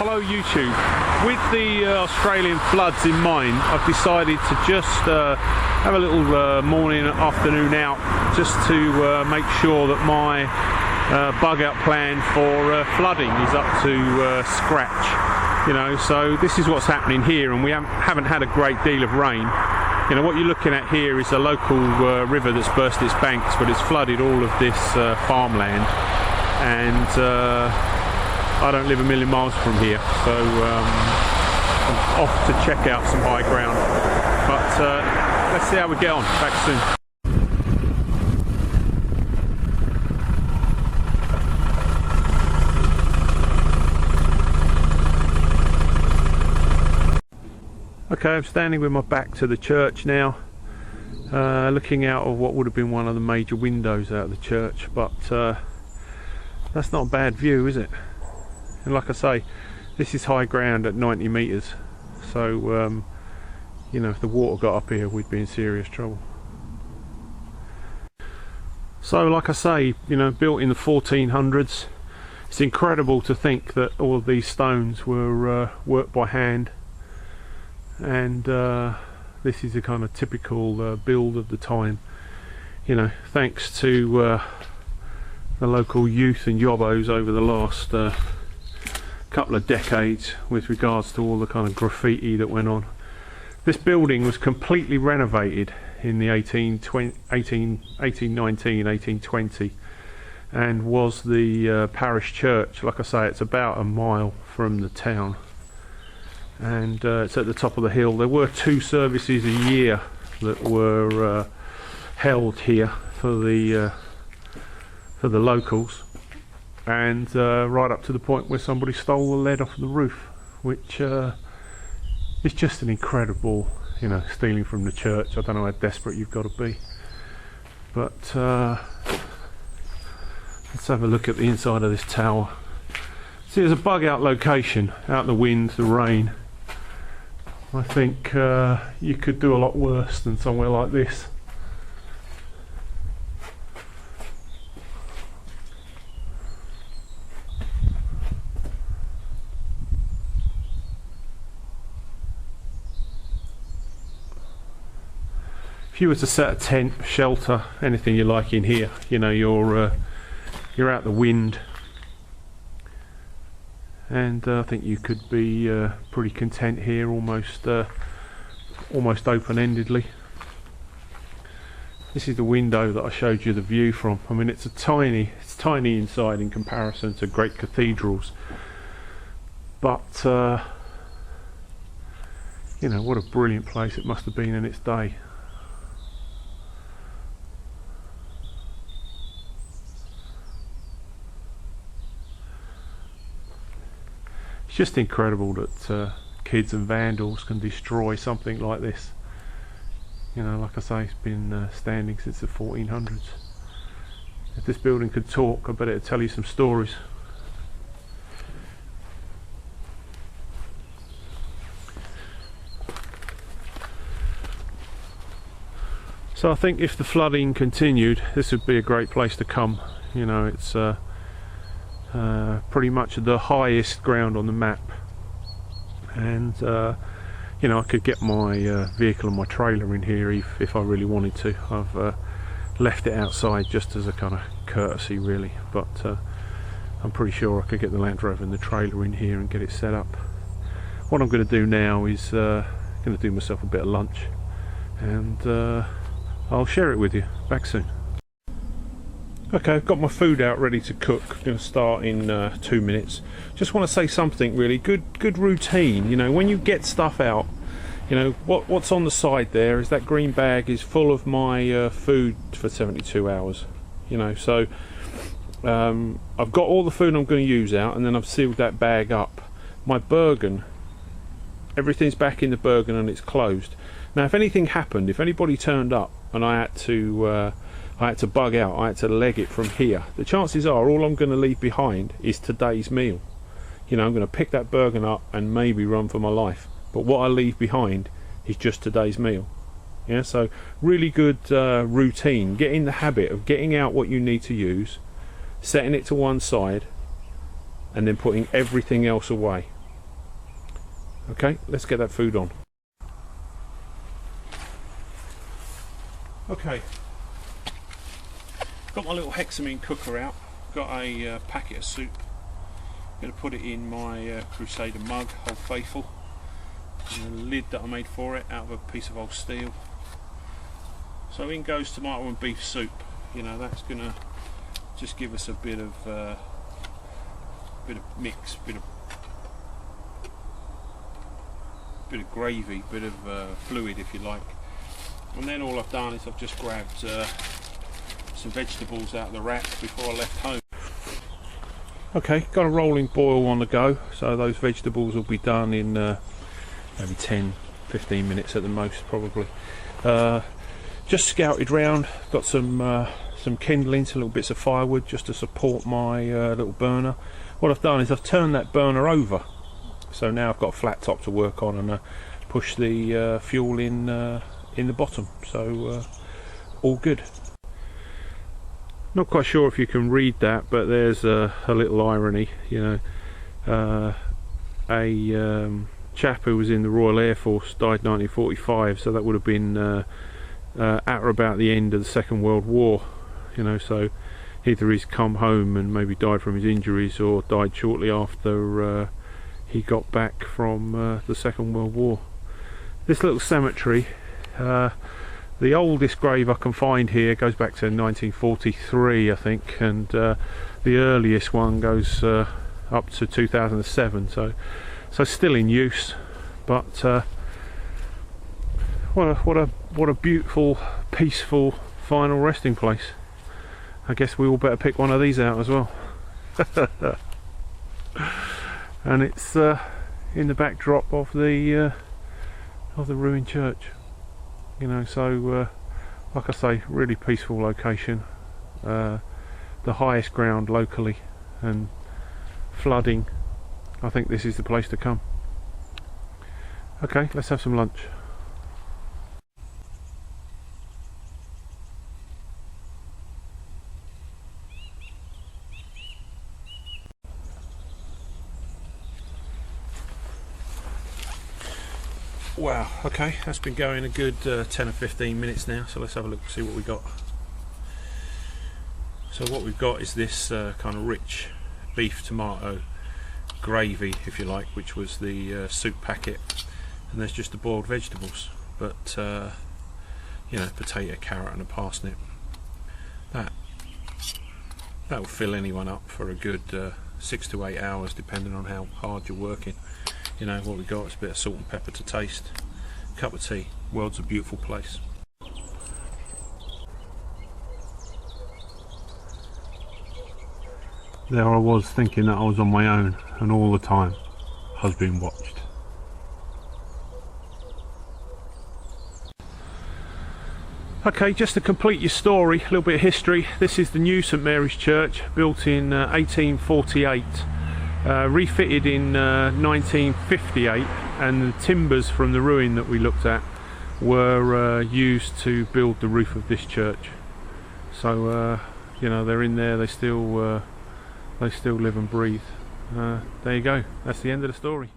Hello YouTube. With the Australian floods in mind, I've decided to just have a little morning, afternoon out, just to make sure that my bug out plan for flooding is up to scratch. You know, so this is what's happening here, and we haven't had a great deal of rain. You know, what you're looking at here is a local river that's burst its banks, but it's flooded all of this farmland, and I don't live a million miles from here, so I'm off to check out some high ground. But let's see how we get on. Back soon. Okay, I'm standing with my back to the church now, looking out of what would have been one of the major windows out of the church, but that's not a bad view, is it? And like I say, this is high ground at 90 metres, so you know, if the water got up here we'd be in serious trouble. So like I say, you know, built in the 1400s, it's incredible to think that all of these stones were worked by hand, and this is a kind of typical build of the time, you know, thanks to the local youth and yobbos over the last couple of decades with regards to all the kind of graffiti that went on. This building was completely renovated in the 1819, 1820, and was the parish church. Like I say, it's about a mile from the town, and it's at the top of the hill. There were 2 services a year that were held here for the locals, and right up to the point where somebody stole the lead off the roof, which is just an incredible, you know, stealing from the church. I don't know how desperate you've got to be, but let's have a look at the inside of this tower. See, there's a bug out location, out the wind, the rain. I think you could do a lot worse than somewhere like this. If you were to set a tent, shelter, anything you like in here, you know, you're out the wind, and I think you could be pretty content here, almost open-endedly. This is the window that I showed you the view from. I mean, it's tiny inside in comparison to great cathedrals, but you know, what a brilliant place it must have been in its day. It's just incredible that kids and vandals can destroy something like this. You know, like I say, it's been standing since the 1400s. If this building could talk, I bet it'd tell you some stories. So I think if the flooding continued, this would be a great place to come. You know, it's pretty much the highest ground on the map, and you know, I could get my vehicle and my trailer in here if I really wanted to. I've left it outside just as a kind of courtesy really, but I'm pretty sure I could get the Land Rover and the trailer in here and get it set up. What I'm going to do now is going to do myself a bit of lunch, and I'll share it with you. Back soon. Okay, I've got my food out ready to cook. I'm going to start in 2 minutes. Just want to say something really good routine. You know, when you get stuff out, you know, what's on the side there is that green bag is full of my food for 72 hours. You know, so I've got all the food I'm going to use out, and then I've sealed that bag up. My Bergen, everything's back in the Bergen and it's closed. Now if anything happened, if anybody turned up and I had to bug out, I had to leg it from here, the chances are all I'm going to leave behind is today's meal. You know, I'm going to pick that Bergen up and maybe run for my life, but what I leave behind is just today's meal. Yeah, so really good routine. Get in the habit of getting out what you need to use, setting it to one side, and then putting everything else away. Okay, let's get that food on. Okay, got my little Hexamine cooker out, got a packet of soup. I'm going to put it in my Crusader mug, Old Faithful, and the lid that I made for it out of a piece of old steel. So in goes tomato and beef soup. You know, that's going to just give us a bit of mix, bit of gravy, bit of fluid if you like. And then all I've done is I've just grabbed some vegetables out of the rack before I left home. Okay, got a rolling boil on the go, so those vegetables will be done in maybe 10-15 minutes at the most, probably. Just scouted round, got some kindlings, little bits of firewood just to support my little burner. What I've done is I've turned that burner over, so now I've got a flat top to work on, and push the fuel in the bottom, so all good. Not quite sure if you can read that, but there's a little irony, you know. A chap who was in the Royal Air Force died 1945, so that would have been at or about the end of the Second World War, you know, so either he's come home and maybe died from his injuries, or died shortly after he got back from the Second World War. This little cemetery, the oldest grave I can find here goes back to 1943, I think, and the earliest one goes up to 2007, so still in use. But what a beautiful, peaceful final resting place. I guess we all better pick one of these out as well. And it's in the backdrop of the ruined church. You know, so like I say, really peaceful location. The highest ground locally, and flooding. I think this is the place to come. Okay, let's have some lunch. Wow, okay, that's been going a good 10 or 15 minutes now, so let's have a look, see what we got. So what we've got is this kind of rich beef tomato gravy, if you like, which was the soup packet, and there's just the boiled vegetables, but you know, potato, carrot and a parsnip. That will fill anyone up for a good 6 to 8 hours, depending on how hard you're working. You know, what we got is a bit of salt and pepper to taste, cup of tea. World's a beautiful place. There I was, thinking that I was on my own, and all the time I was being watched. Okay, just to complete your story, a little bit of history. This is the new St Mary's Church, built in 1848. Refitted in 1958, and the timbers from the ruin that we looked at were used to build the roof of this church. So you know, they're in there, they still live and breathe. There you go, that's the end of the story.